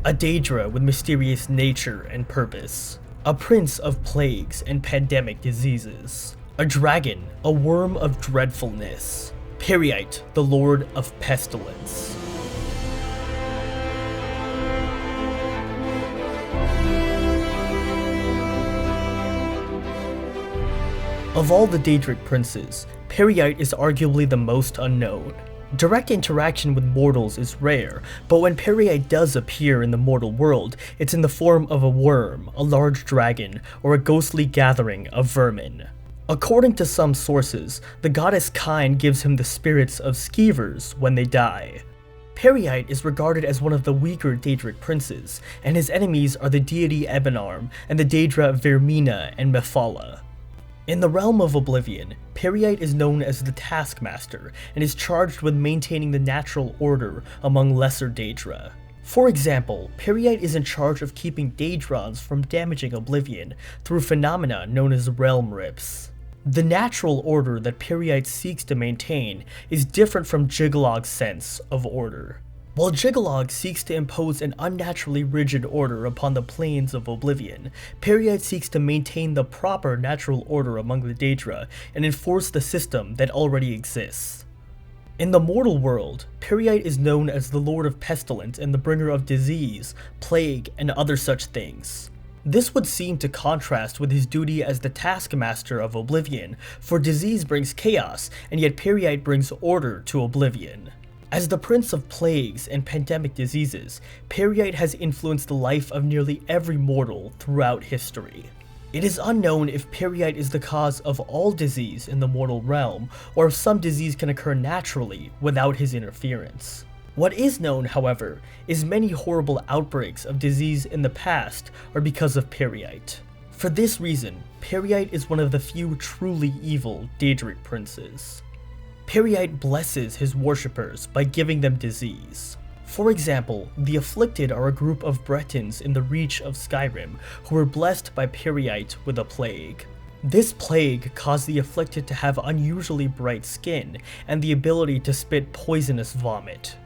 a Daedra with mysterious nature and purpose, a prince of plagues and pandemic diseases, a dragon, a worm of dreadfulness, Peryite, the lord of pestilence. Of all the Daedric princes, Peryite is arguably the most unknown. Direct interaction with mortals is rare, but when Peryite does appear in the mortal world, it's in the form of a worm, a large dragon, or a ghostly gathering of vermin. According to some sources, the goddess Kine gives him the spirits of skeevers when they die. Peryite is regarded as one of the weaker Daedric princes, and his enemies are the deity Ebenarm and the Daedra Vermina and Mephala. In the realm of Oblivion, Peryite is known as the Taskmaster and is charged with maintaining the natural order among lesser Daedra. For example, Peryite is in charge of keeping Daedrons from damaging Oblivion through phenomena known as realm rifts. The natural order that Peryite seeks to maintain is different from Jiggalog's sense of order. While Jiggalog seeks to impose an unnaturally rigid order upon the planes of Oblivion, Peryite seeks to maintain the proper natural order among the Daedra and enforce the system that already exists. In the mortal world, Peryite is known as the Lord of Pestilence and the bringer of disease, plague, and other such things. This would seem to contrast with his duty as the Taskmaster of Oblivion, for disease brings chaos, and yet Peryite brings order to Oblivion. As the Prince of Plagues and Pandemic Diseases, Peryite has influenced the life of nearly every mortal throughout history. It is unknown if Peryite is the cause of all disease in the mortal realm, or if some disease can occur naturally without his interference. What is known, however, is many horrible outbreaks of disease in the past are because of Peryite. For this reason, Peryite is one of the few truly evil Daedric princes. Peryite blesses his worshippers by giving them disease. For example, the Afflicted are a group of Bretons in the Reach of Skyrim who were blessed by Peryite with a plague. This plague caused the Afflicted to have unusually bright skin and the ability to spit poisonous vomit.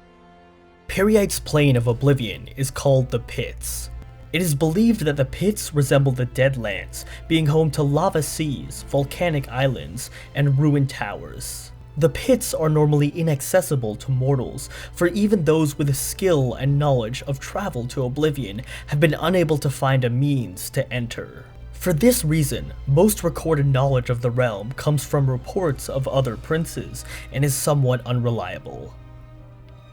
Peryite's plane of Oblivion is called the Pits. It is believed that the Pits resemble the Deadlands, being home to lava seas, volcanic islands, and ruined towers. The Pits are normally inaccessible to mortals, for even those with skill and knowledge of travel to Oblivion have been unable to find a means to enter. For this reason, most recorded knowledge of the realm comes from reports of other princes and is somewhat unreliable.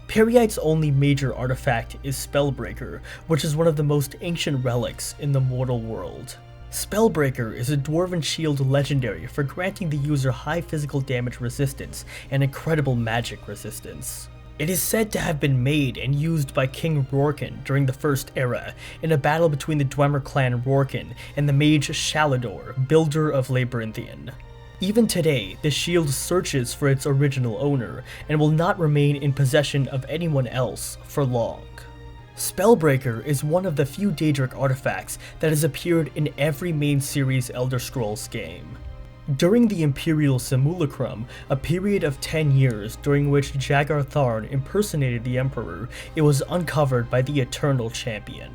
Peryite's only major artifact is Spellbreaker, which is one of the most ancient relics in the mortal world. Spellbreaker is a dwarven shield legendary for granting the user high physical damage resistance and incredible magic resistance. It is said to have been made and used by King Rorken during the First Era in a battle between the Dwemer clan Rorken and the mage Shalador, builder of Labyrinthian. Even today, the shield searches for its original owner and will not remain in possession of anyone else for long. Spellbreaker is one of the few Daedric artifacts that has appeared in every main series Elder Scrolls game. During the Imperial Simulacrum, a period of 10 years during which Jagar Tharn impersonated the Emperor, it was uncovered by the Eternal Champion.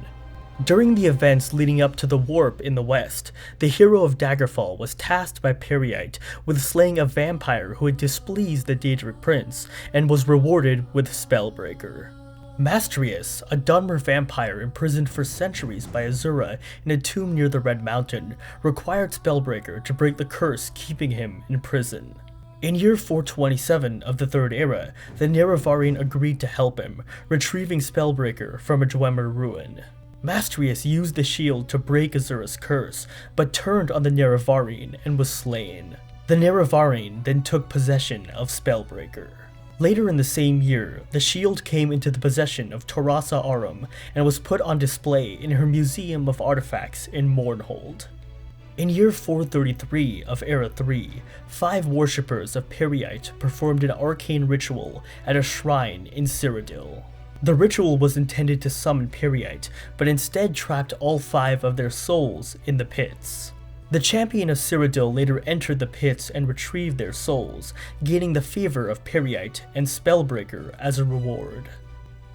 During the events leading up to the Warp in the West, the hero of Daggerfall was tasked by Peryite with slaying a vampire who had displeased the Daedric Prince, and was rewarded with Spellbreaker. Mastrius, a Dunmer vampire imprisoned for centuries by Azura in a tomb near the Red Mountain, required Spellbreaker to break the curse keeping him in prison. In year 427 of the Third Era, the Nerevarine agreed to help him, retrieving Spellbreaker from a Dwemer ruin. Mastrius used the shield to break Azura's curse, but turned on the Nerevarine and was slain. The Nerevarine then took possession of Spellbreaker. Later in the same year, the shield came into the possession of Torasa Arum and was put on display in her Museum of Artifacts in Mournhold. In year 433 of Era 3, 5 worshippers of Peryite performed an arcane ritual at a shrine in Cyrodiil. The ritual was intended to summon Peryite, but instead trapped all 5 of their souls in the pits. The champion of Cyrodiil later entered the pits and retrieved their souls, gaining the favor of Peryite and Spellbreaker as a reward.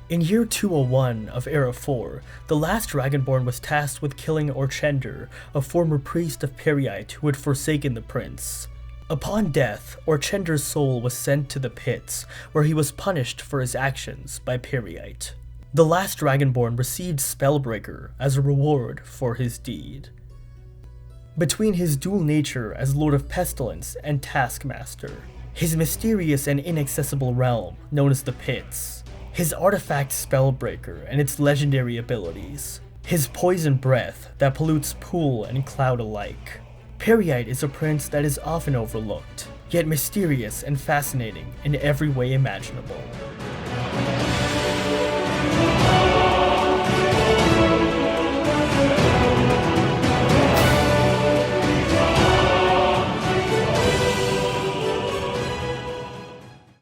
In year 201 of Era 4, the last Dragonborn was tasked with killing Orchender, a former priest of Peryite who had forsaken the prince. Upon death, Orchender's soul was sent to the pits, where he was punished for his actions by Peryite. The last Dragonborn received Spellbreaker as a reward for his deed. Between his dual nature as Lord of Pestilence and Taskmaster, his mysterious and inaccessible realm known as the Pits, his artifact Spellbreaker and its legendary abilities, his poison breath that pollutes pool and cloud alike, Peryite is a prince that is often overlooked, yet mysterious and fascinating in every way imaginable.